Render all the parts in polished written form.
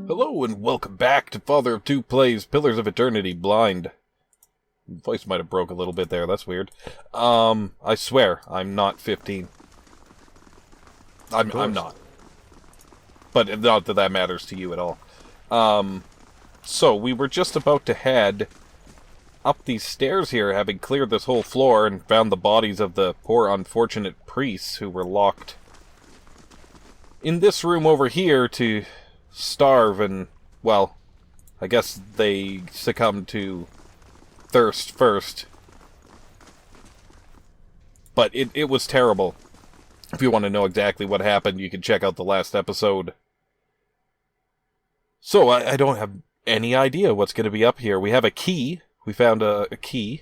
Hello and welcome back to Father of Two Plays Pillars of Eternity Blind. Voice might have broke a little bit there, that's weird. I swear, I'm not 15. I'm not. But not that matters to you at all. So, we were just about to head up these stairs here, having cleared this whole floor and found the bodies of the poor unfortunate priests who were locked in this room over here to starve and, well, I guess they succumbed to thirst first. But it was terrible. If you want to know exactly what happened, you can check out the last episode. So, I don't have any idea what's going to be up here. We have a key. We found a key.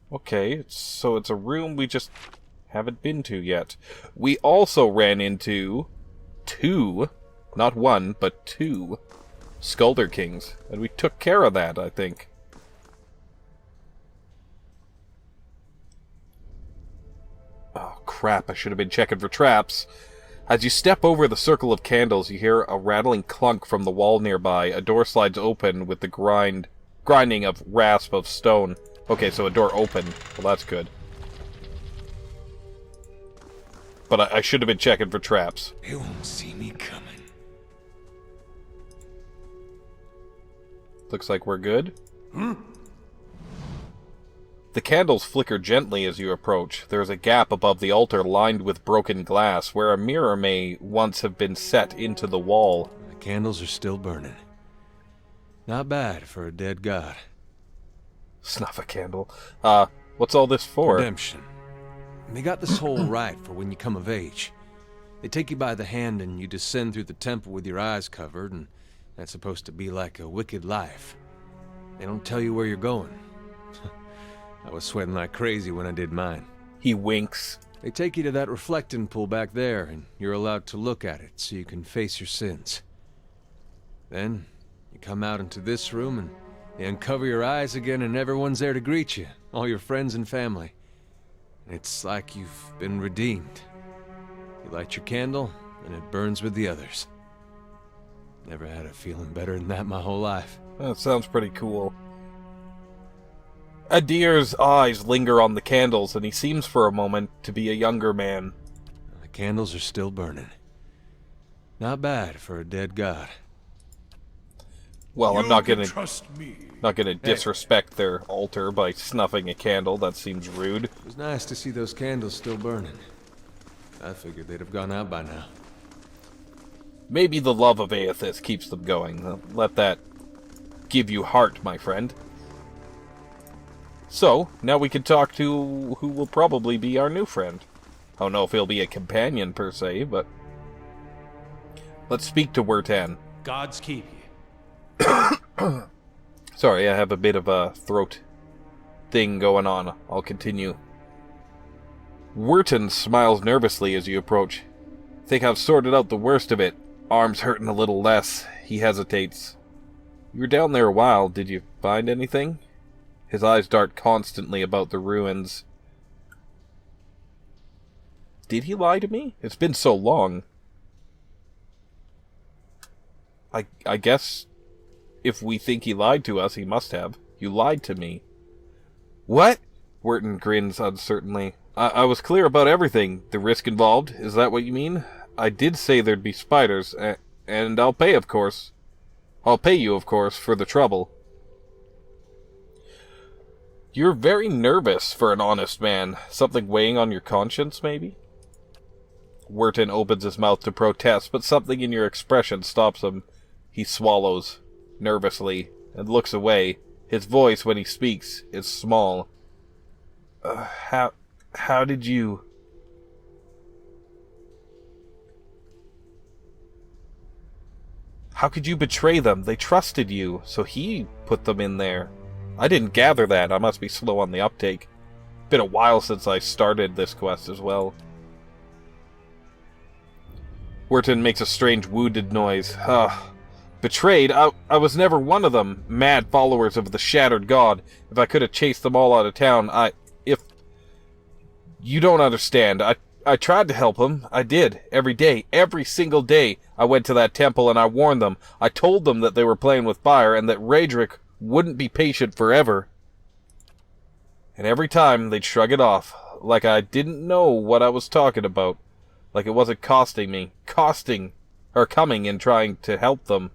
Okay, so it's a room we just haven't been to yet. We also ran into two, not one, but two Skulder Kings. And we took care of that, I think. Oh, crap, I should have been checking for traps. As you step over the circle of candles, you hear a rattling clunk from the wall nearby. A door slides open with the grinding of rasp of stone. Okay, so a door opened. Well, that's good. But I should have been checking for traps. They won't see me coming. Looks like we're good. The candles flicker gently as you approach. There is a gap above the altar lined with broken glass, where a mirror may once have been set into the wall. The candles are still burning. Not bad for a dead god. Snuff a candle. What's all this for? Redemption. They got this whole right for when you come of age. They take you by the hand and you descend through the temple with your eyes covered, and that's supposed to be like a wicked life. They don't tell you where you're going. I was sweating like crazy when I did mine. He winks. They take you to that reflecting pool back there, and you're allowed to look at it so you can face your sins. Then, you come out into this room, and you uncover your eyes again, and everyone's there to greet you. All your friends and family. It's like you've been redeemed. You light your candle, and it burns with the others. Never had a feeling better than that my whole life. That sounds pretty cool. Adir's eyes linger on the candles, and he seems for a moment to be a younger man. The candles are still burning. Not bad for a dead god. Well, I'm not gonna disrespect their altar by snuffing a candle. That seems rude. It was nice to see those candles still burning. I figured they'd have gone out by now. Maybe the love of Aethys keeps them going. Let that give you heart, my friend. So, now we can talk to who will probably be our new friend. I don't know if he'll be a companion per se, but let's speak to Wertan. Gods keep you. Sorry, I have a bit of a throat thing going on. I'll continue. Wertan smiles nervously as you approach. Think I've sorted out the worst of it. Arms hurting a little less. He hesitates. You were down there a while. Did you find anything? His eyes dart constantly about the ruins. Did he lie to me? It's been so long. I guess if we think he lied to us, he must have. You lied to me. What? Wertan grins uncertainly. I was clear about everything. The risk involved. Is that what you mean? I did say there'd be spiders, and I'll pay, of course. I'll pay you, of course, for the trouble. You're very nervous for an honest man. Something weighing on your conscience, maybe? Wertan opens his mouth to protest, but something in your expression stops him. He swallows, nervously, and looks away. His voice, when he speaks, is small. How did you... How could you betray them? They trusted you, so he put them in there. I didn't gather that. I must be slow on the uptake. Been a while since I started this quest as well. Wertan makes a strange wounded noise. Betrayed? I was never one of them, mad followers of the Shattered God. If I could have chased them all out of town, if... You don't understand. I tried to help them. I did. Every day. Every single day. I went to that temple and I warned them. I told them that they were playing with fire and that Raedric wouldn't be patient forever. And every time they'd shrug it off, like I didn't know what I was talking about. Like it wasn't costing me. Coming and trying to help them.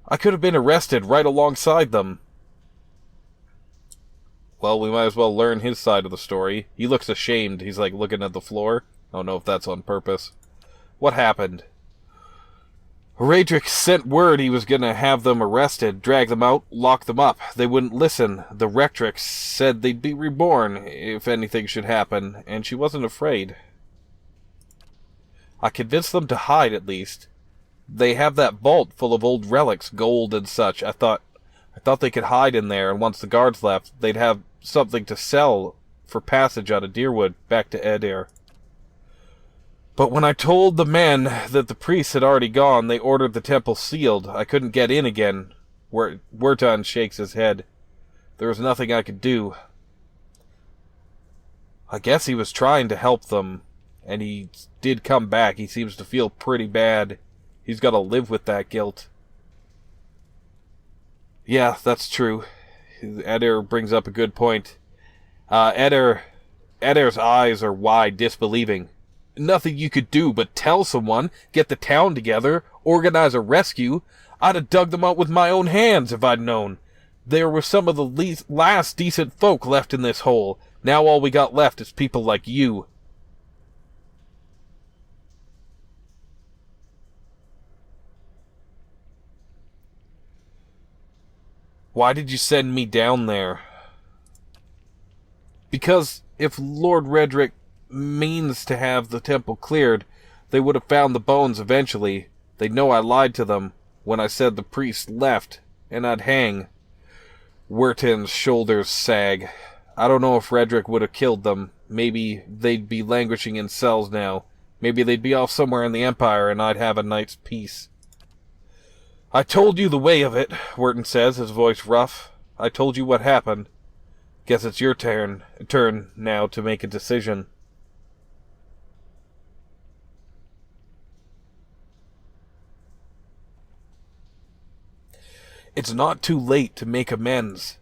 I could have been arrested right alongside them. Well, we might as well learn his side of the story. He looks ashamed. He's like looking at the floor. I don't know if that's on purpose. What happened? Raedric sent word he was gonna have them arrested, drag them out, lock them up. They wouldn't listen. The Rectrix said they'd be reborn if anything should happen, and she wasn't afraid. I convinced them to hide, at least. They have that vault full of old relics, gold and such. I thought they could hide in there, and once the guards left, they'd have something to sell for passage out of Deerwood back to Edir. But when I told the men that the priests had already gone, they ordered the temple sealed. I couldn't get in again. Wertan shakes his head. There was nothing I could do. I guess he was trying to help them, and he did come back. He seems to feel pretty bad. He's got to live with that guilt. Yeah, that's true. Edir brings up a good point. Edir's eyes are wide, disbelieving. Nothing you could do but tell someone, get the town together, organize a rescue. I'd have dug them out with my own hands if I'd known. There were some of the last decent folk left in this hole. Now all we got left is people like you. Why did you send me down there? Because if Lord Raedric means to have the temple cleared, they would have found the bones eventually. They'd know I lied to them when I said the priest left, and I'd hang. Wertan's shoulders sag. I don't know if Raedric would have killed them. Maybe they'd be languishing in cells now. Maybe they'd be off somewhere in the Empire and I'd have a night's peace. I told you the way of it, Wertan says, his voice rough. I told you what happened. Guess it's your turn now to make a decision. It's not too late to make amends.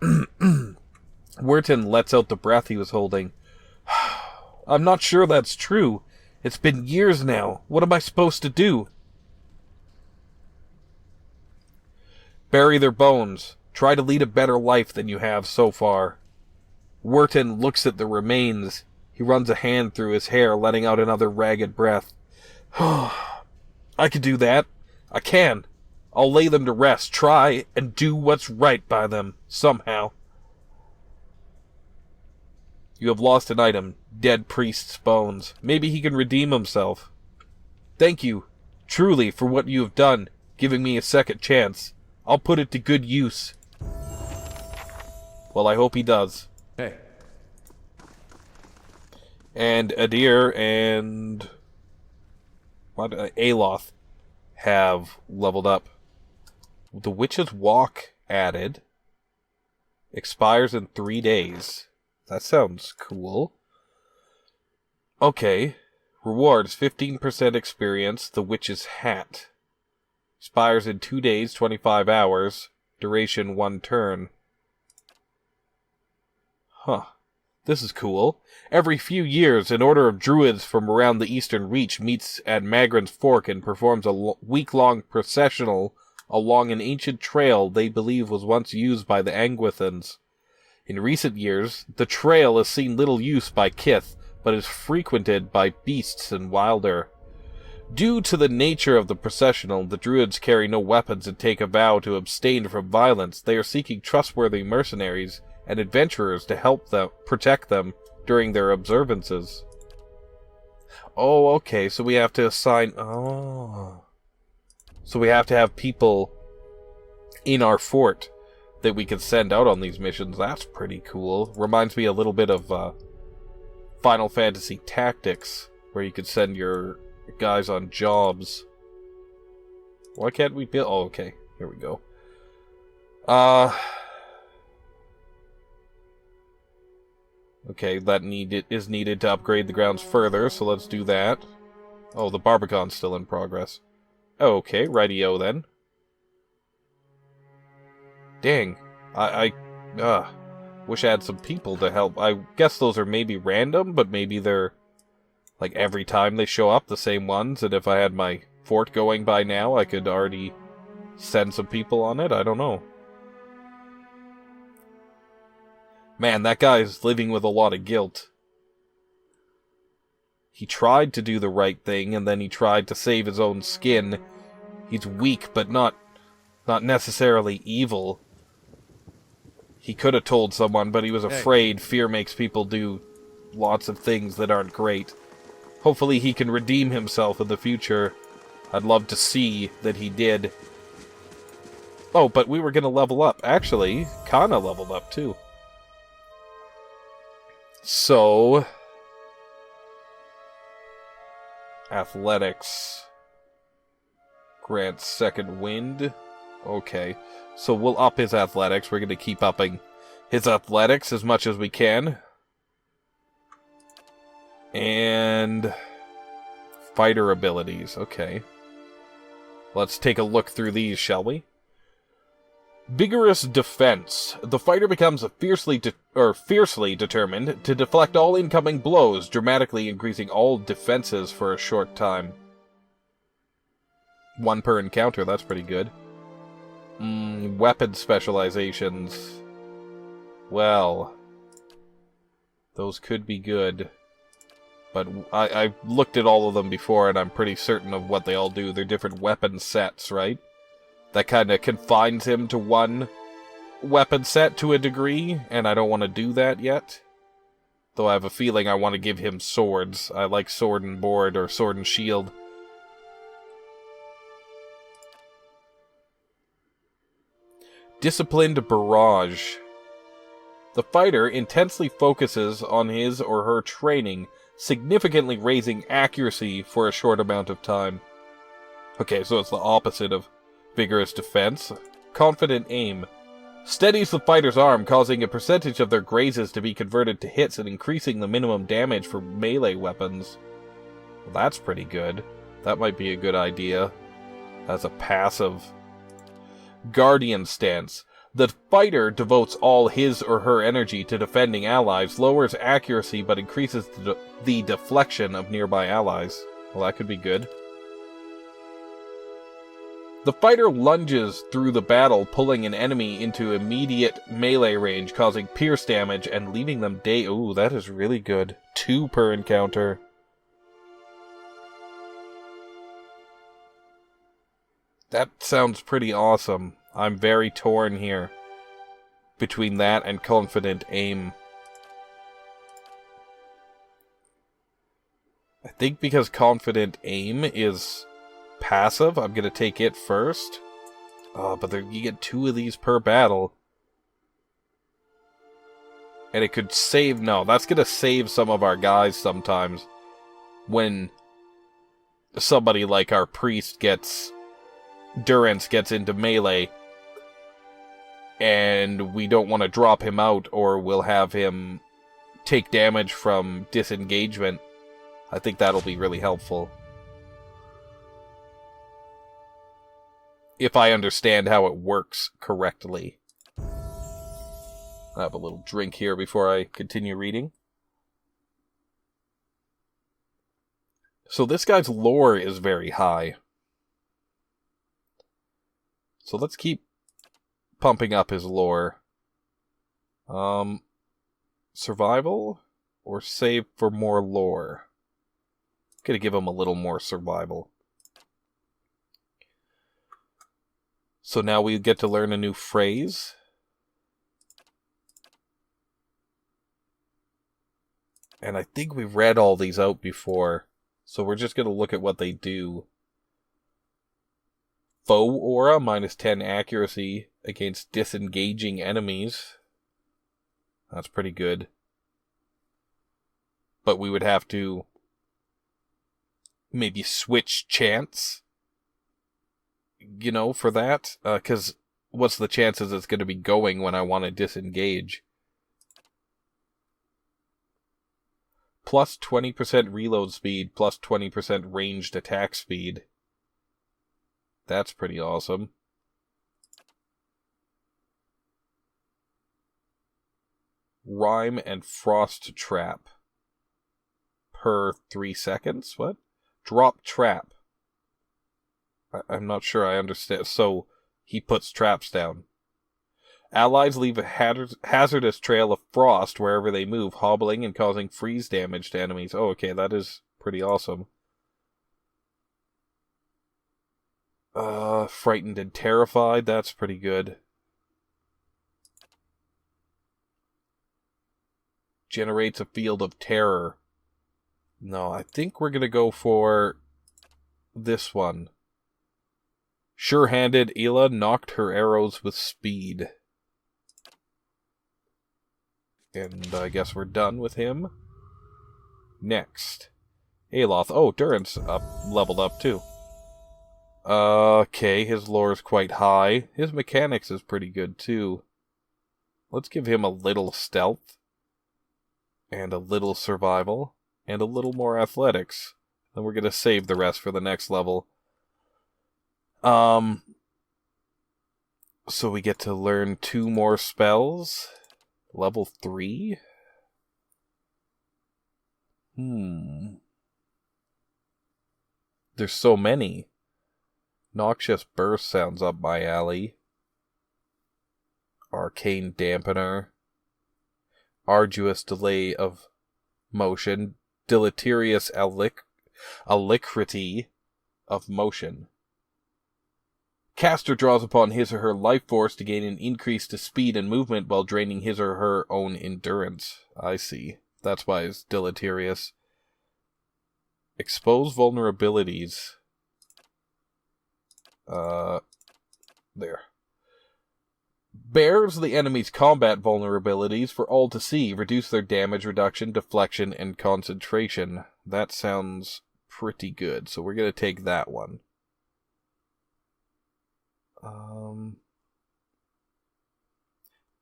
Wertan lets out the breath he was holding. I'm not sure that's true. It's been years now. What am I supposed to do? Bury their bones. Try to lead a better life than you have so far. Wertan looks at the remains. He runs a hand through his hair, letting out another ragged breath. I can do that. I can. I'll lay them to rest. Try and do what's right by them, somehow. You have lost an item. Dead priest's bones. Maybe he can redeem himself. Thank you, truly, for what you have done, giving me a second chance. I'll put it to good use. Well, I hope he does. Hey. And Adir and Aloth have leveled up. The Witch's Walk added. Expires in 3 days. That sounds cool. Okay. Rewards 15% experience. The Witch's Hat. Expires in 2 days, 25 hours. Duration 1 turn. Huh. This is cool. Every few years, an order of druids from around the Eastern Reach meets at Magran's Fork and performs a week-long processional along an ancient trail they believe was once used by the Angwithans. In recent years, the trail has seen little use by Kith, but is frequented by beasts and wilder. Due to the nature of the processional, the druids carry no weapons and take a vow to abstain from violence. They are seeking trustworthy mercenaries and adventurers to help them protect them during their observances. Oh, okay, so we have to assign... Oh. So we have to have people in our fort that we can send out on these missions. That's pretty cool. Reminds me a little bit of Final Fantasy Tactics, where you could send your guys on jobs. Why can't we build... Oh, okay. Here we go. Okay, that is needed to upgrade the grounds further, so let's do that. Oh, the Barbican's still in progress. Okay, rightio then. Dang. I wish I had some people to help. I guess those are maybe random, but maybe they're... Like, every time they show up, the same ones, and if I had my fort going by now, I could already send some people on it? I don't know. Man, that guy's living with a lot of guilt. He tried to do the right thing, and then he tried to save his own skin. He's weak, but not necessarily evil. He could have told someone, but he was afraid. Fear makes people do lots of things that aren't great. Hopefully he can redeem himself in the future. I'd love to see that he did. Oh, but we were going to level up. Actually, Kana leveled up, too. So... Athletics. Grants second wind. Okay. So we'll up his athletics. We're going to keep upping his athletics as much as we can. And... Fighter abilities. Okay. Let's take a look through these, shall we? Vigorous defense. The fighter becomes fiercely determined to deflect all incoming blows, dramatically increasing all defenses for a short time. 1 per encounter, that's pretty good. Weapon specializations. Well, those could be good. But I looked at all of them before, and I'm pretty certain of what they all do. They're different weapon sets, right? That kind of confines him to one weapon set to a degree, and I don't want to do that yet. Though I have a feeling I want to give him swords. I like sword and board, or sword and shield. Disciplined barrage. The fighter intensely focuses on his or her training, significantly raising accuracy for a short amount of time. Okay, so it's the opposite of vigorous defense. Confident aim. Steadies the fighter's arm, causing a percentage of their grazes to be converted to hits and increasing the minimum damage for melee weapons. Well, that's pretty good. That might be a good idea. As a passive. Guardian stance. The fighter devotes all his or her energy to defending allies, lowers accuracy but increases the deflection of nearby allies. Well, that could be good. The fighter lunges through the battle, pulling an enemy into immediate melee range, causing pierce damage and leaving them Ooh, that is really good. 2 per encounter. That sounds pretty awesome. I'm very torn here between that and confident aim. I think because confident aim is passive, I'm going to take it first. But you get 2 of these per battle. And it could save... No, that's going to save some of our guys sometimes. When somebody like our priest Durance gets into melee. And we don't want to drop him out, or we'll have him take damage from disengagement. I think that'll be really helpful. If I understand how it works correctly. I'll have a little drink here before I continue reading. So this guy's lore is very high. So let's keep pumping up his lore. Survival? Or save for more lore? Gonna give him a little more survival. So now we get to learn a new phrase. And I think we've read all these out before. So we're just gonna look at what they do. Foe aura, -10 accuracy against disengaging enemies. That's pretty good. But we would have to maybe switch chance. you know, for that? Because what's the chances it's going to be going when I want to disengage? Plus 20% reload speed, plus 20% ranged attack speed. That's pretty awesome. Rime and Frost Trap. Per 3 seconds? What? Drop Trap. I'm not sure I understand. So, he puts traps down. Allies leave a hazardous trail of frost wherever they move, hobbling and causing freeze damage to enemies. Oh, okay, that is pretty awesome. Frightened and Terrified, that's pretty good. Generates a field of terror. No, I think we're gonna go for this one. Sure-handed Eora knocked her arrows with speed. And I guess we're done with him. Next. Aloth. Oh, Durin's leveled up too. Okay, his lore is quite high. His mechanics is pretty good too. Let's give him a little stealth. And a little survival. And a little more athletics. Then we're gonna save the rest for the next level. So we get to learn 2 more spells. Level 3? There's so many. Noxious Burst sounds up my alley. Arcane Dampener. Arduous Delay of Motion. Deleterious Alacrity of Motion. Caster draws upon his or her life force to gain an increase to speed and movement while draining his or her own endurance. I see. That's why it's deleterious. Expose vulnerabilities. There. Bears the enemy's combat vulnerabilities for all to see. Reduce their damage reduction, deflection, and concentration. That sounds pretty good, so we're going to take that one.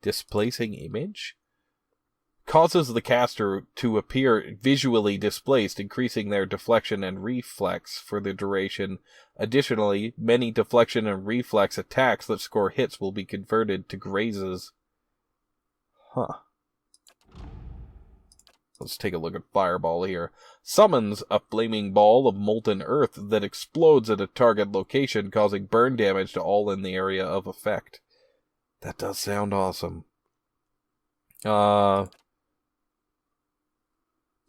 Displacing image? Causes the caster to appear visually displaced, increasing their deflection and reflex for the duration. Additionally, many deflection and reflex attacks that score hits will be converted to grazes. Huh. Let's take a look at Fireball here. Summons a flaming ball of molten earth that explodes at a target location, causing burn damage to all in the area of effect. That does sound awesome.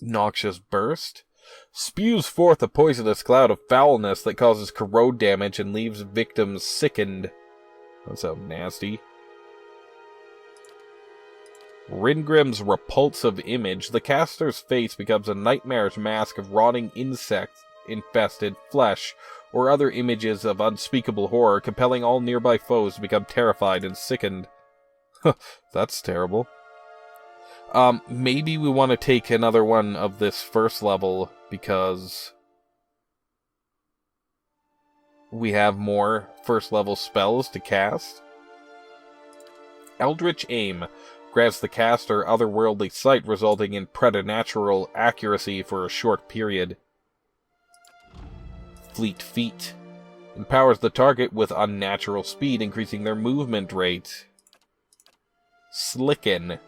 Noxious Burst. Spews forth a poisonous cloud of foulness that causes corrode damage and leaves victims sickened. That sounds nasty. Ringrim's Repulsive Image. The caster's face becomes a nightmarish mask of rotting insect-infested flesh or other images of unspeakable horror, compelling all nearby foes to become terrified and sickened. That's terrible. Maybe we want to take another one of this first level because we have more first level spells to cast. Eldritch Aim grants the caster otherworldly sight, resulting in preternatural accuracy for a short period. Fleet Feet empowers the target with unnatural speed, increasing their movement rate. Slicken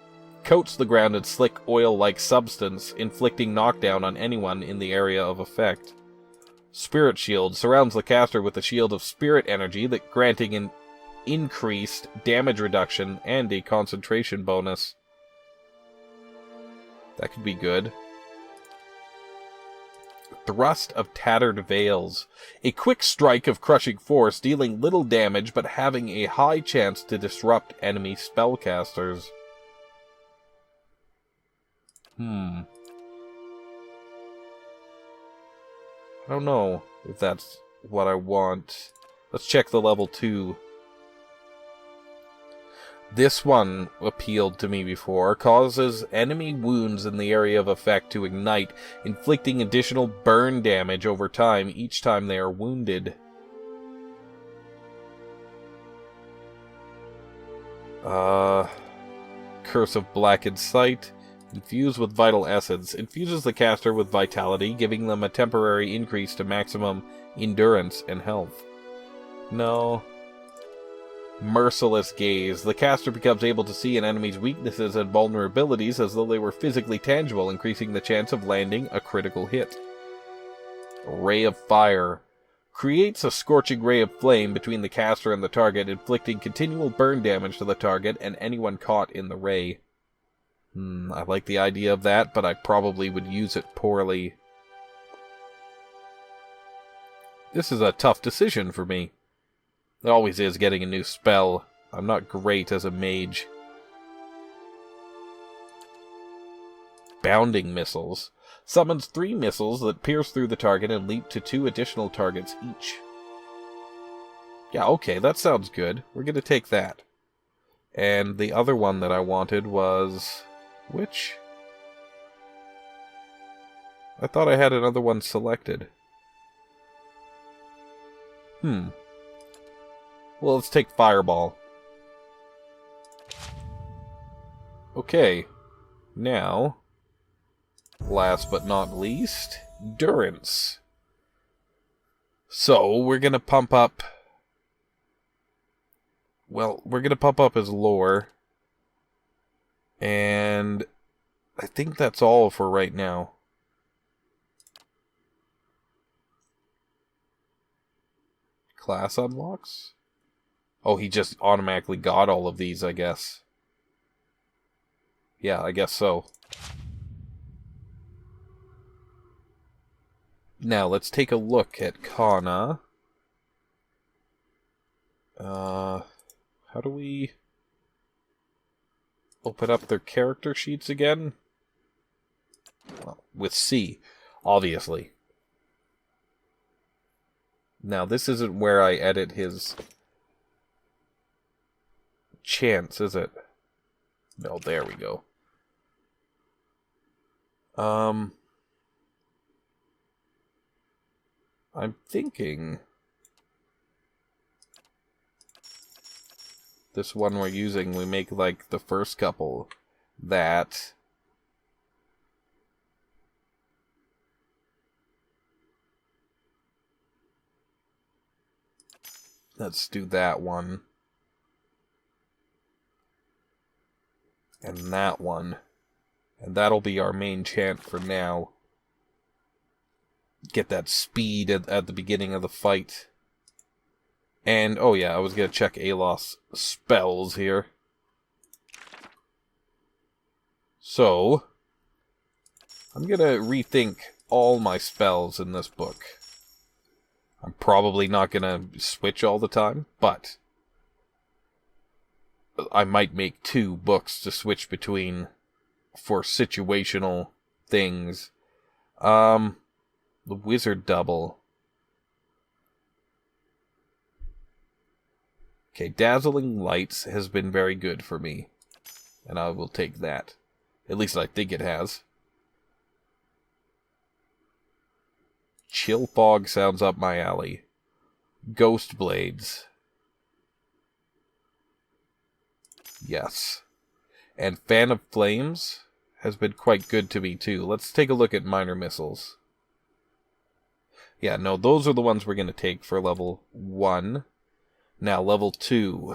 coats the ground in slick oil-like substance, inflicting knockdown on anyone in the area of effect. Spirit Shield surrounds the caster with a shield of spirit energy, that granting an increased damage reduction and a concentration bonus. That could be good. Thrust of Tattered Veils. A quick strike of crushing force, dealing little damage but having a high chance to disrupt enemy spellcasters. I don't know if that's what I want. Let's check the level 2. This one appealed to me before. Causes enemy wounds in the area of effect to ignite, inflicting additional burn damage over time each time they are wounded. Curse of Blackened Sight. Infused with Vital Essence. Infuses the caster with vitality, giving them a temporary increase to maximum endurance and health. No. Merciless Gaze. The caster becomes able to see an enemy's weaknesses and vulnerabilities as though they were physically tangible, increasing the chance of landing a critical hit. Ray of Fire. Creates a scorching ray of flame between the caster and the target, inflicting continual burn damage to the target and anyone caught in the ray. I like the idea of that, but I probably would use it poorly. This is a tough decision for me. It always is getting a new spell. I'm not great as a mage. Bounding Missiles. Summons 3 missiles that pierce through the target and leap to 2 additional targets each. Yeah, okay, that sounds good. We're going to take that. And the other one that I wanted was... which? I thought I had another one selected. Well, let's take Fireball. Okay. Now... last but not least, Durance. So, we're gonna pump up... well, we're gonna pump up his lore. And... I think that's all for right now. Class unlocks? Oh, he just automatically got all of these, I guess. Yeah, I guess so. Now, let's take a look at Kana. How do we open up their character sheets again? Well, with C, obviously. Now, this isn't where I edit his chance, is it? No, there we go. I'm thinking this one we're using, we make like the first couple that let's do that one and that one, and that'll be our main chant for now. Get that speed at the beginning of the fight. And, oh yeah, I was going to check Alos's spells here. So, I'm going to rethink all my spells in this book. I'm probably not going to switch all the time, but I might make 2 books to switch between for situational things. The Wizard Double. Okay, Dazzling Lights has been very good for me. And I will take that. At least I think it has. Chill Fog sounds up my alley. Ghost Blades. Yes. And Fan of Flames has been quite good to me too. Let's take a look at Minor Missiles. Yeah, no, those are the ones we're going to take for level 1. Now, level 2.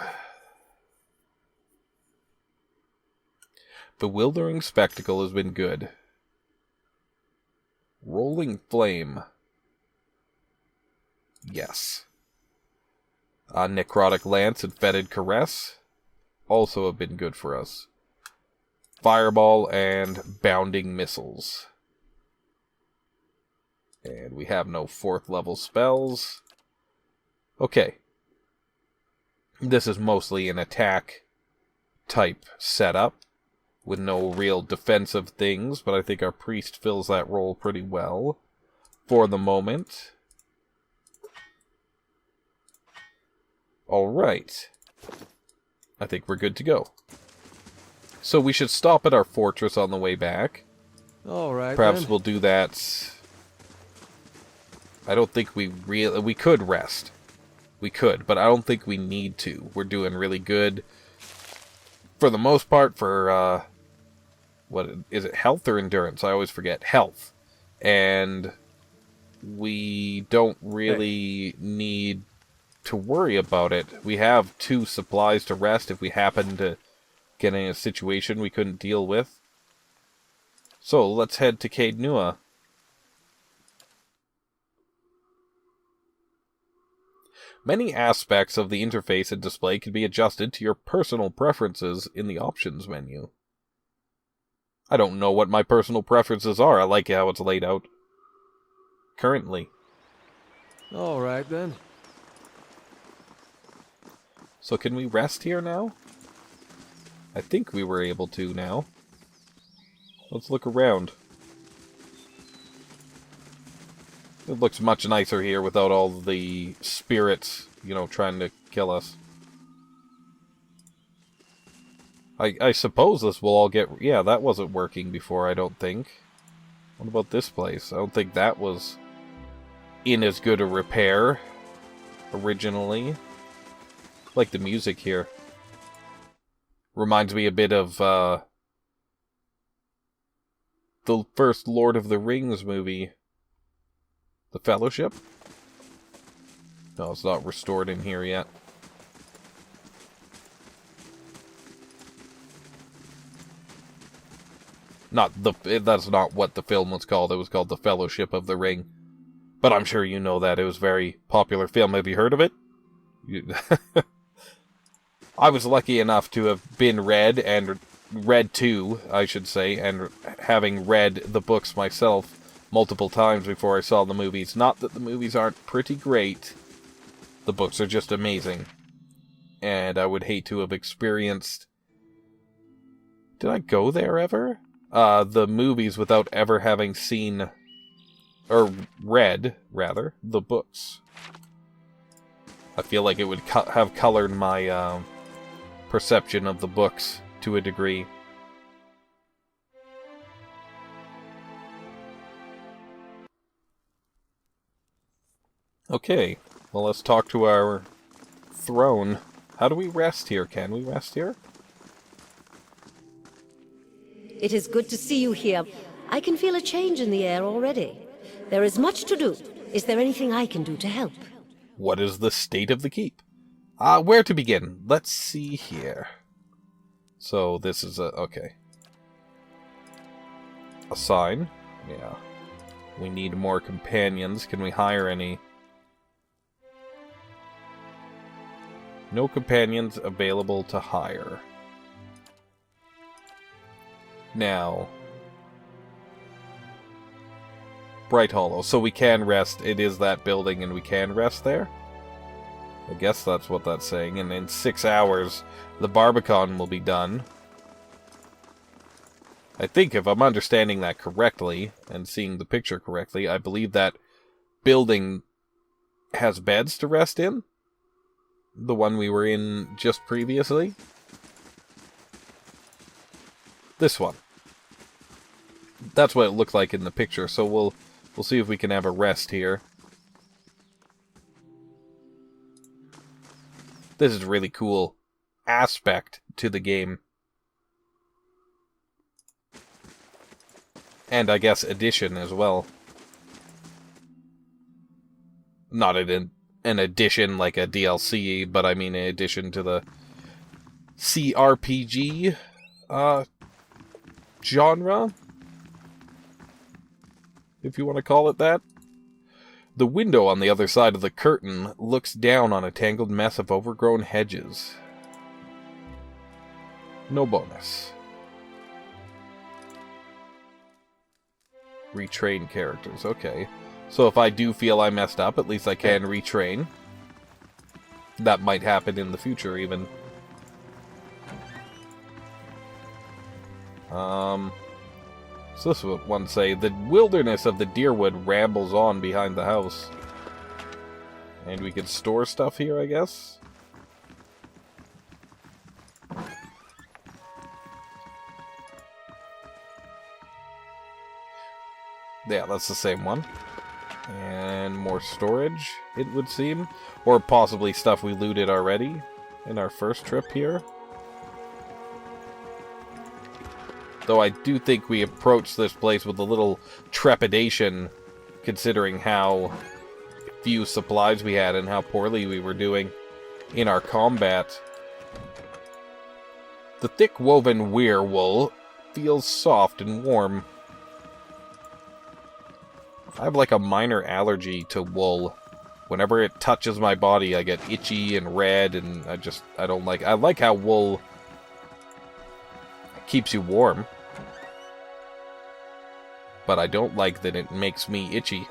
Bewildering Spectacle has been good. Rolling Flame. Yes. Necrotic Lance and Fetid Caress also have been good for us. Fireball and Bounding Missiles. And we have no 4th level spells. Okay. This is mostly an attack type setup with no real defensive things, but I think our priest fills that role pretty well for the moment. Alright. I think we're good to go. So we should stop at our fortress on the way back. Alright, Perhaps then. we'll do that. I don't think we could rest. We could, but I don't think we need to. We're doing really good. for the most part, for, what is it, health or endurance? I always forget. Health. And we don't really need to worry about it. We have 2 supplies to rest if we happen to get in a situation we couldn't deal with. So, let's head to Caed Nua. Many aspects of the interface and display can be adjusted to your personal preferences in the options menu. I don't know what my personal preferences are. I like how it's laid out currently. Alright then. So can we rest here now? I think we were able to now. Let's look around. It looks much nicer here without all the spirits, you know, trying to kill us. I suppose this will all get... Yeah, that wasn't working before, I don't think. What about this place? I don't think that was in as good a repair originally. I like the music here. Reminds me a bit of the first Lord of the Rings movie. The Fellowship? No, it's not restored in here yet. That's not what the film was called. It was called The Fellowship of the Ring. But I'm sure you know that. It was a very popular film. Have you heard of it? I was lucky enough to have been read to, I should say, and having read the books myself multiple times before I saw the movies. Not that the movies aren't pretty great. The books are just amazing. And I would hate to have experienced... Did I go there ever? The movies without ever having seen... Or read, rather, the books. I feel like it would have colored my perception of the books to a degree. Okay, well, let's talk to our throne. How do we rest here? Can we rest here? It is good to see you here. I can feel a change in the air already. There is much to do. Is there anything I can do to help? What is the state of the keep? Where to begin? Let's see here. So, this is okay. A sign. Yeah. We need more companions. Can we hire any? No companions available to hire. Now, Bright Hollow. So we can rest. It is that building and we can rest there? I guess that's what that's saying. And in 6 hours, the Barbican will be done. I think if I'm understanding that correctly, and seeing the picture correctly, I believe that building has beds to rest in. The one we were in just previously. This one. That's what it looked like in the picture, so we'll see if we can have a rest here. This is a really cool aspect to the game. And I guess addition as well. Not an addition like a DLC, but I mean an addition to the CRPG genre, if you want to call it that. The window on the other side of the curtain looks down on a tangled mess of overgrown hedges. No bonus. Retrain characters, okay. So if I do feel I messed up, at least I can retrain. That might happen in the future, even. So this is what one say. The wilderness of the Deerwood rambles on behind the house. And we could store stuff here, I guess? Yeah, that's the same one. And more storage, it would seem. Or possibly stuff we looted already in our first trip here. Though I do think we approached this place with a little trepidation, considering how few supplies we had and how poorly we were doing in our combat. The thick woven weir-wool feels soft and warm. I have like a minor allergy to wool. Whenever it touches my body, I get itchy and red, and I don't like... I like how wool keeps you warm. But I don't like that it makes me itchy.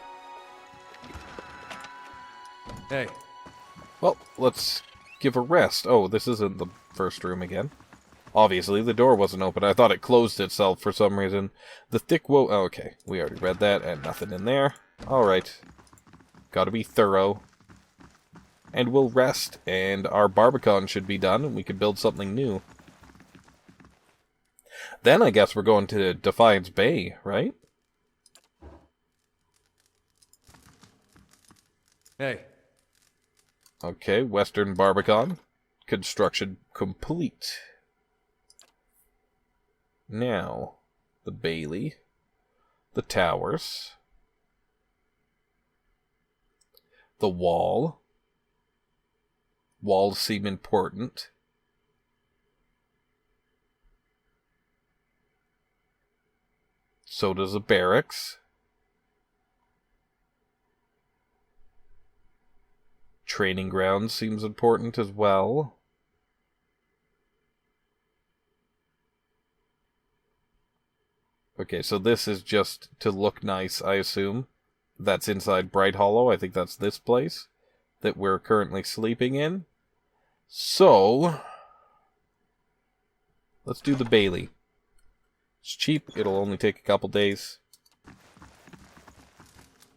Hey. Well, let's give a rest. Oh, this isn't the first room again. Obviously, the door wasn't open. I thought it closed itself for some reason. The thick oh, okay, we already read that, and nothing in there. Alright. Gotta be thorough. And we'll rest, and our Barbican should be done, and we can build something new. Then I guess we're going to Defiance Bay, right? Hey. Okay, Western Barbican. Construction complete. Now, the Bailey, the towers, the wall. Walls seem important. So does the barracks. Training ground seems important as well. Okay, so this is just to look nice, I assume. That's inside Bright Hollow. I think that's this place that we're currently sleeping in. So, let's do the Bailey. It's cheap. It'll only take a couple days.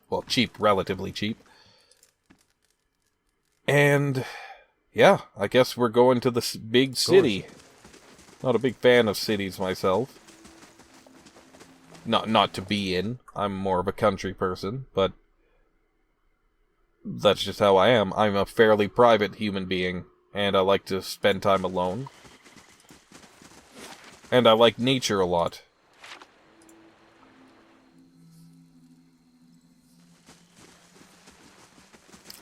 Well, cheap, relatively cheap. And, yeah, I guess we're going to the big city. Not a big fan of cities myself. Not to be in. I'm more of a country person, but that's just how I am. I'm a fairly private human being, and I like to spend time alone. And I like nature a lot.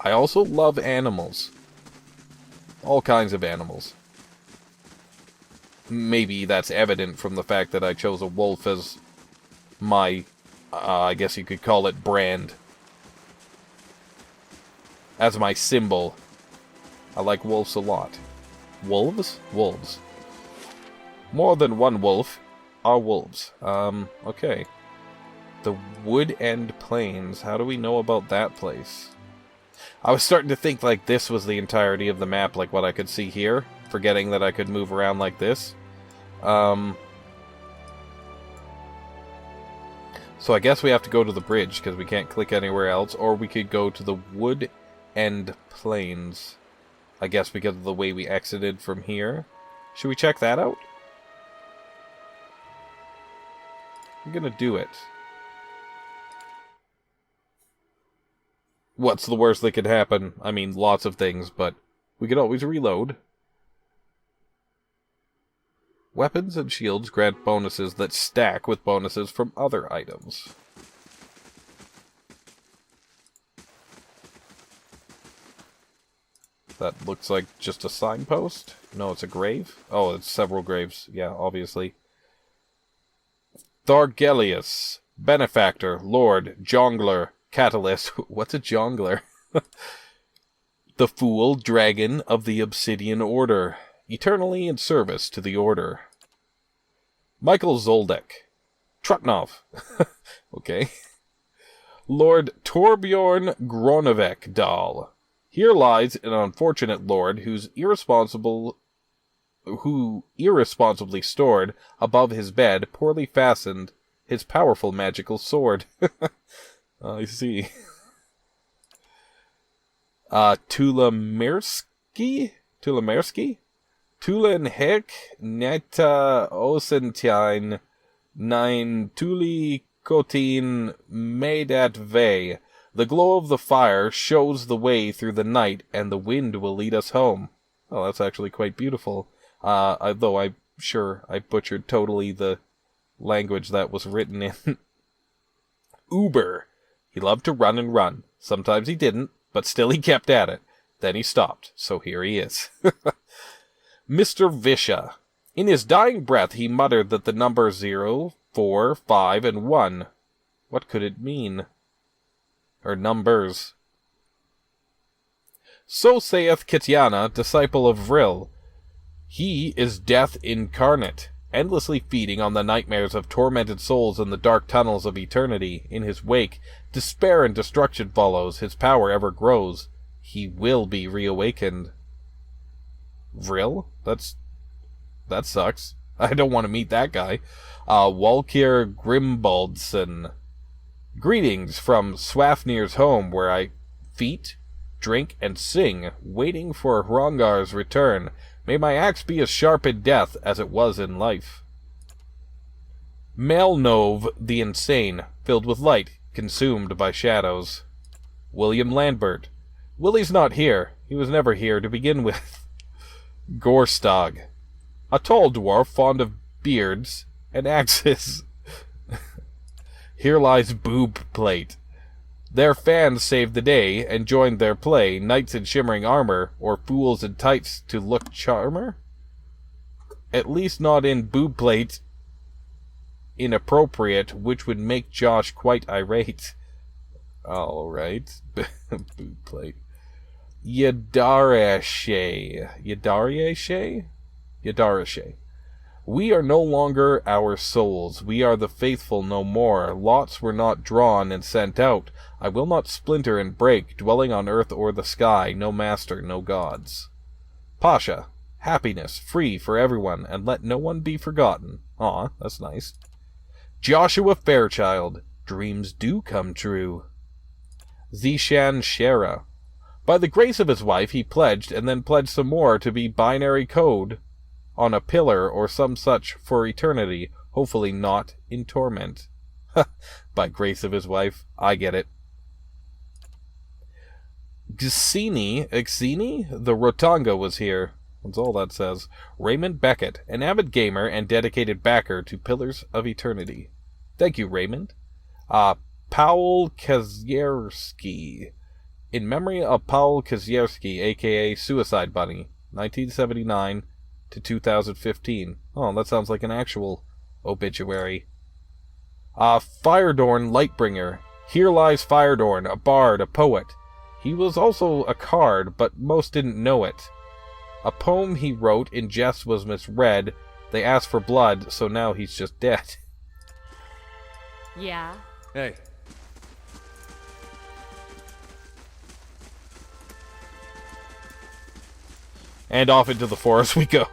I also love animals. All kinds of animals. Maybe that's evident from the fact that I chose a wolf as my, I guess you could call it, brand. As my symbol. I like wolves a lot. Wolves? Wolves. More than one wolf are wolves. Okay. The Wood End Plains. How do we know about that place? I was starting to think like this was the entirety of the map, like what I could see here. Forgetting that I could move around like this. So I guess we have to go to the bridge, because we can't click anywhere else. Or we could go to the Wood End Plains. I guess because of the way we exited from here. Should we check that out? I'm gonna do it. What's the worst that could happen? I mean, lots of things, but we could always reload. Weapons and shields grant bonuses that stack with bonuses from other items. That looks like just a signpost? No, it's a grave? Oh, it's several graves. Yeah, obviously. Thargelius, Benefactor, Lord, Jongler, Catalyst. What's a Jongler? The Fool, Dragon of the Obsidian Order. Eternally in service to the Order. Michael Zoldek. Trutnov. Okay. Lord Torbjorn Gronevek Dahl. Here lies an unfortunate lord who irresponsibly stored above his bed, poorly fastened, his powerful magical sword. I see. Tulamersky? Tulenhek Neta Osentine Nine Tuli Kotin Medat Ve. The glow of the fire shows the way through the night, and the wind will lead us home. Oh, that's actually quite beautiful. Though I'm sure I butchered totally the language that was written in Uber. He loved to run and run. Sometimes he didn't, but still he kept at it. Then he stopped, so here he is. Mr. Visha. In his dying breath, he muttered that the number 0, 4, 5, and 1. What could it mean? Or numbers. So saith Kitiana, disciple of Vril. He is death incarnate, endlessly feeding on the nightmares of tormented souls in the dark tunnels of eternity. In his wake, despair and destruction follows, his power ever grows. He will be reawakened. Vril? That sucks. I don't want to meet that guy. Walkir Grimbaldson. Greetings from Swafnir's home, where I feat, drink, and sing, waiting for Hrongar's return. May my axe be as sharp in death as it was in life. Melnove the Insane, filled with light, consumed by shadows. William Lambert. Willie's not here. He was never here to begin with. Gorstog. A tall dwarf fond of beards and axes. Here lies Boob Plate. Their fans saved the day and joined their play, knights in shimmering armor, or fools in tights to look charmer? At least not in Boob Plate inappropriate, which would make Josh quite irate. Alright. Boob Plate. Yadarashe. Yadarashe. We are no longer our souls. We are the faithful no more. Lots were not drawn and sent out. I will not splinter and break, dwelling on earth or the sky. No master, no gods. Pasha. Happiness, free for everyone, and let no one be forgotten. Aw, that's nice. Joshua Fairchild. Dreams do come true. Zishan Shera. By the grace of his wife, he pledged, and then pledged some more to be binary code on a pillar or some such for eternity, hopefully not in torment. By grace of his wife, I get it. Xeni, the Rotanga was here. That's all that says. Raymond Beckett, an avid gamer and dedicated backer to Pillars of Eternity. Thank you, Raymond. Paul Kazierski. In memory of Paul Kazierski, a.k.a. Suicide Bunny, 1979 to 2015. Oh, that sounds like an actual obituary. Firedorn Lightbringer. Here lies Firedorn, a bard, a poet. He was also a card, but most didn't know it. A poem he wrote in jest was misread. They asked for blood, so now he's just dead. Yeah? Hey. And off into the forest we go.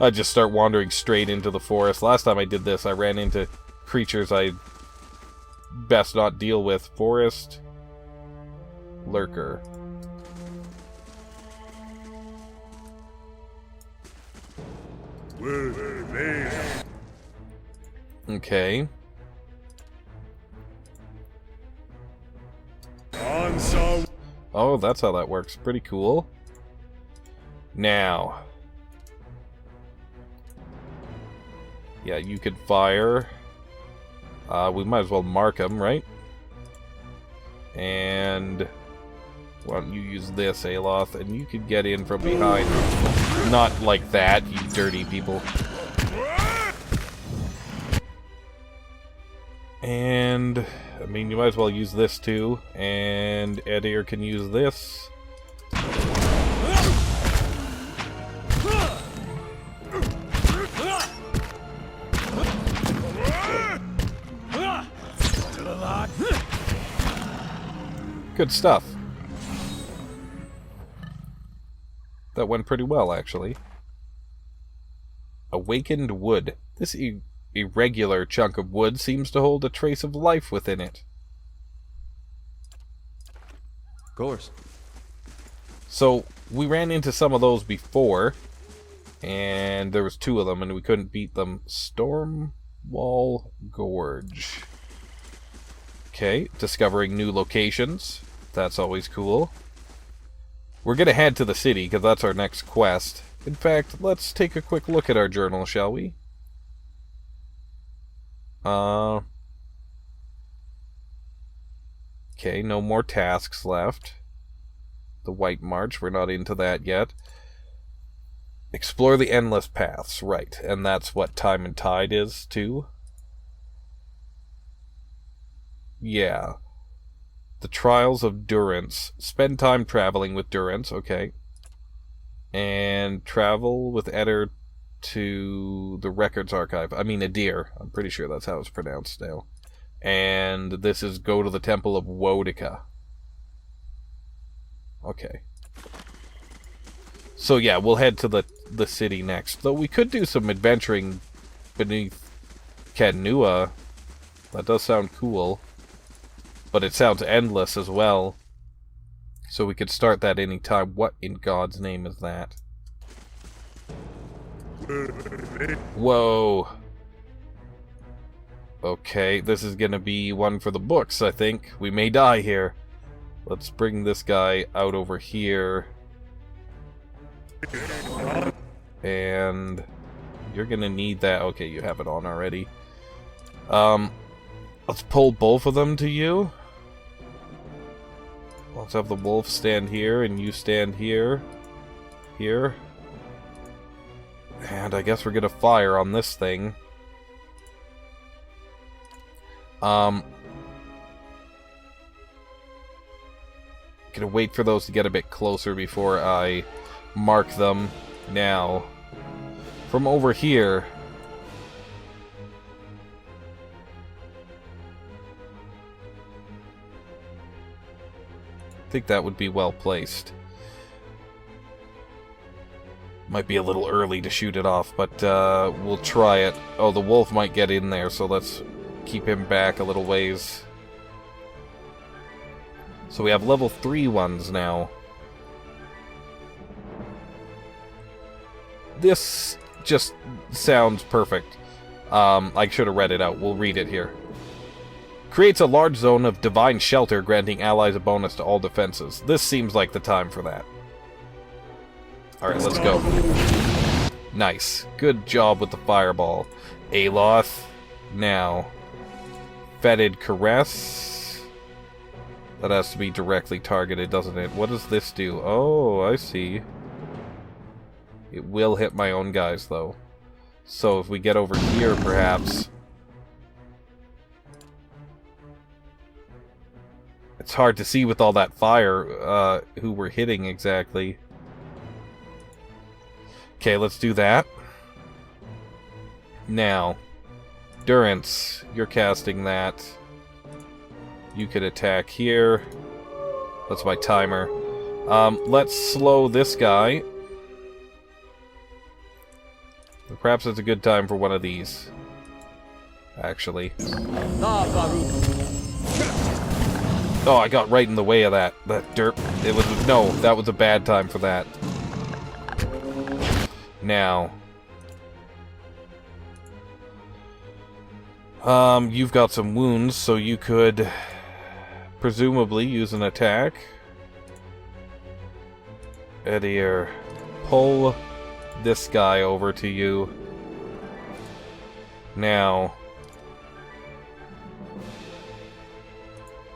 I just start wandering straight into the forest. Last time I did this, I ran into creatures I best not deal with. Forest Lurker. Okay. Oh, that's how that works. Pretty cool. Now. Yeah, you could fire. We might as well mark them, right? And why don't you use this, Aloth, and you could get in from behind. Not like that, you dirty people. And, I mean, you might as well use this too. And Edir can use this. Good stuff. That went pretty well, actually. Awakened wood. This irregular chunk of wood seems to hold a trace of life within it. Of course. So, we ran into some of those before, and there was 2 of them, and we couldn't beat them. Stormwall Gorge. Okay, discovering new locations. That's always cool. We're gonna head to the city, because that's our next quest. In fact, let's take a quick look at our journal, shall we? Okay, no more tasks left. The White March, we're not into that yet. Explore the endless paths, right. And that's what Time and Tide is, too? Yeah. The Trials of Durance. Spend time traveling with Durance, okay. And travel with Eder to the Records Archive. I mean, Adir. I'm pretty sure that's how it's pronounced now. And this is go to the Temple of Wodica. Okay. So yeah, we'll head to the city next. Though we could do some adventuring beneath Cadnua. That does sound cool. But it sounds endless as well. So we could start that anytime. What in God's name is that? Whoa. Okay, this is gonna be one for the books, I think. We may die here. Let's bring this guy out over here. And you're gonna need that. Okay, you have it on already. Let's pull both of them to you. Let's have the wolf stand here, and you stand here. Here. And I guess we're gonna fire on this thing. Gonna wait for those to get a bit closer before I mark them. Now, from over here, I think that would be well placed. Might be a little early to shoot it off, but we'll try it. Oh, the wolf might get in there, so let's keep him back a little ways. So we have level 3 ones now. This just sounds perfect. I should have read it out. We'll read it here. Creates a large zone of divine shelter, granting allies a bonus to all defenses. This seems like the time for that. Alright, let's go. Nice. Good job with the fireball. Aloth. Now. Fetid Caress. That has to be directly targeted, doesn't it? What does this do? Oh, I see. It will hit my own guys, though. So if we get over here, perhaps... It's hard to see with all that fire, who we're hitting exactly. Okay, let's do that. Now, Durance, you're casting that. You could attack here. That's my timer. Let's slow this guy. Perhaps it's a good time for one of these. Actually. Oh, I got right in the way of that derp. It was no, that was a bad time for that. Now, you've got some wounds, so you could presumably use an attack. Edir, pull this guy over to you. Now,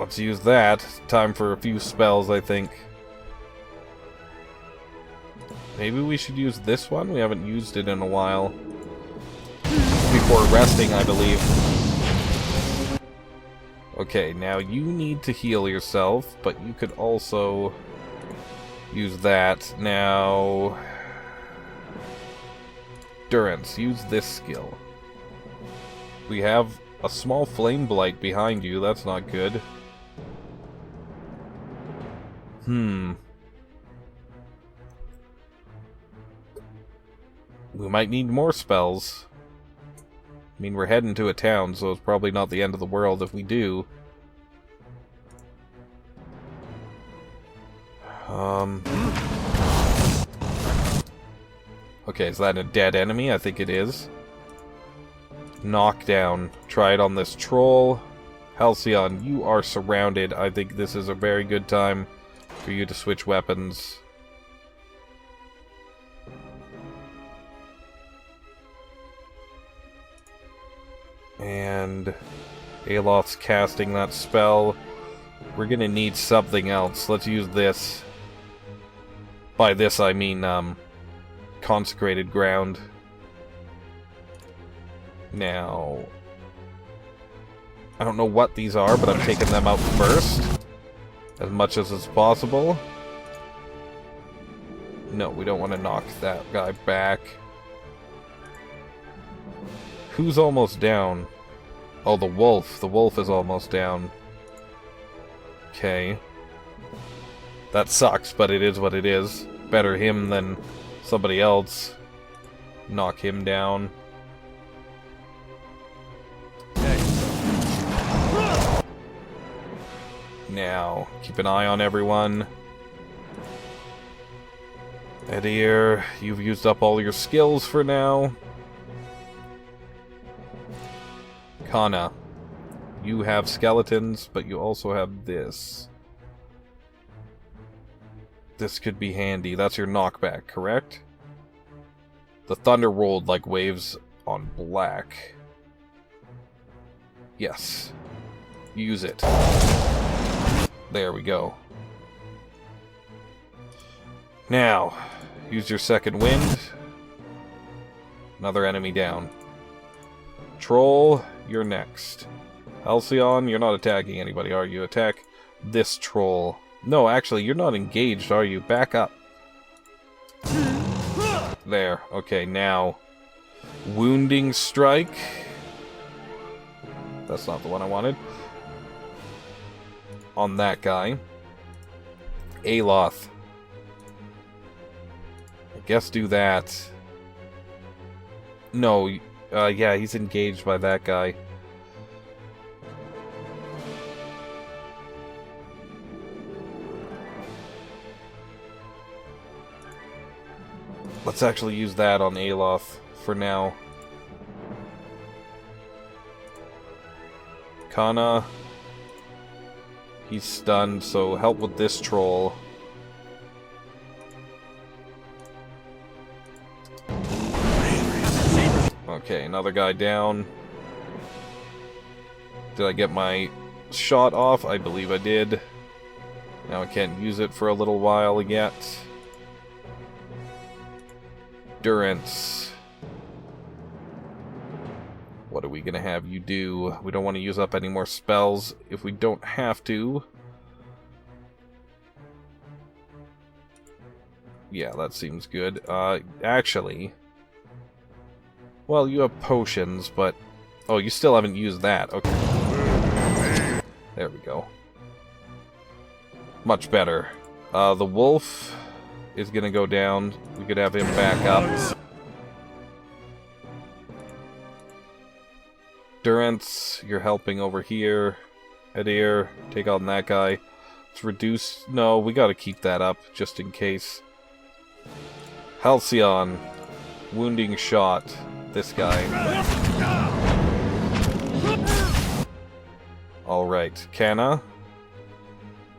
let's use that. Time for a few spells, I think. Maybe we should use this one? We haven't used it in a while. Before resting, I believe. Okay, now you need to heal yourself, but you could also use that. Now, Durance, use this skill. We have a small flame blight behind you. That's not good. We might need more spells. I mean, we're heading to a town, so it's probably not the end of the world if we do. Okay, is that a dead enemy? I think it is. Knockdown. Try it on this troll. Halcyon, you are surrounded. I think this is a very good time for you to switch weapons. And Aloth's casting that spell. We're gonna need something else. Let's use this. By this I mean, consecrated ground. Now, I don't know what these are, but I'm taking them out first. As much as is possible. No, we don't want to knock that guy back. Who's almost down? Oh, the wolf. The wolf is almost down. Okay. That sucks, but it is what it is. Better him than somebody else. Knock him down. Now, keep an eye on everyone. Edir, you've used up all your skills for now. Kana, you have skeletons, but you also have this. This could be handy. That's your knockback, correct? The thunder rolled like waves on black. Yes. Use it. There we go. Now, use your second wind. Another enemy down. Troll, you're next. Halcyon, you're not attacking anybody, are you? Attack this troll. No, actually, you're not engaged, are you? Back up. There. Okay, now. Wounding strike. That's not the one I wanted. On that guy. Aloth. I guess do that. No, yeah, he's engaged by that guy. Let's actually use that on Aloth for now. Kana. He's stunned, so help with this troll. Okay, another guy down. Did I get my shot off? I believe I did. Now I can't use it for a little while yet. Durance. What are we gonna have you do? We don't want to use up any more spells if we don't have to. Yeah, that seems good. Actually... Well, you have potions, but... Oh, you still haven't used that. Okay. There we go. Much better. The wolf is gonna go down. We could have him back up. Durance, you're helping over here. Edir, take on that guy. Let's reduce... No, we gotta keep that up, just in case. Halcyon. Wounding shot. This guy. Alright, Kana.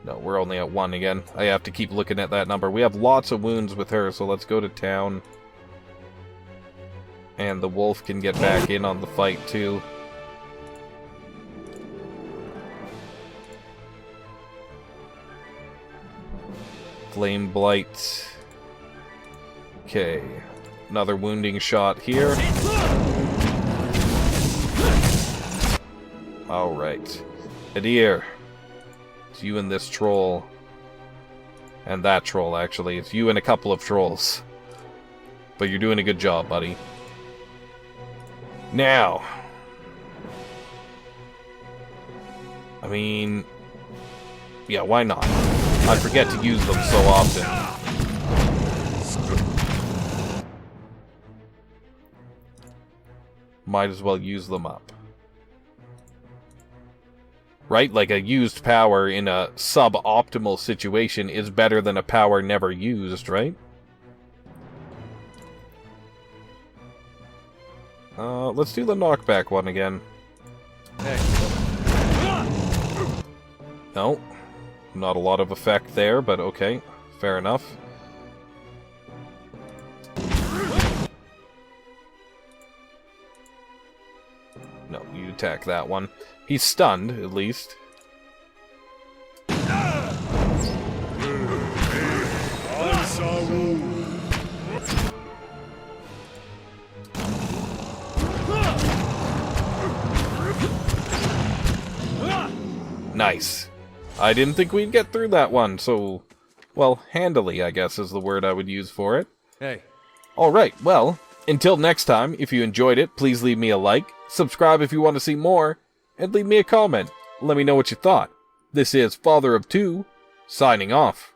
No, we're only at 1 again. I have to keep looking at that number. We have lots of wounds with her, so let's go to town. And the wolf can get back in on the fight, too. Flame Blight. Okay. Another wounding shot here. Alright. Edir. It's you and this troll. And that troll, actually. It's you and a couple of trolls. But you're doing a good job, buddy. Now. I mean... Yeah, why not? I forget to use them so often. Might as well use them up. Right? Like a used power in a suboptimal situation is better than a power never used, right? Let's do the knockback one again. No. Not a lot of effect there, but okay. Fair enough. No, you attack that one. He's stunned, at least. Nice. I didn't think we'd get through that one, so... Well, handily, I guess, is the word I would use for it. Hey. Alright, well, until next time, if you enjoyed it, please leave me a like, subscribe if you want to see more, and leave me a comment. Let me know what you thought. This is Father of Two, signing off.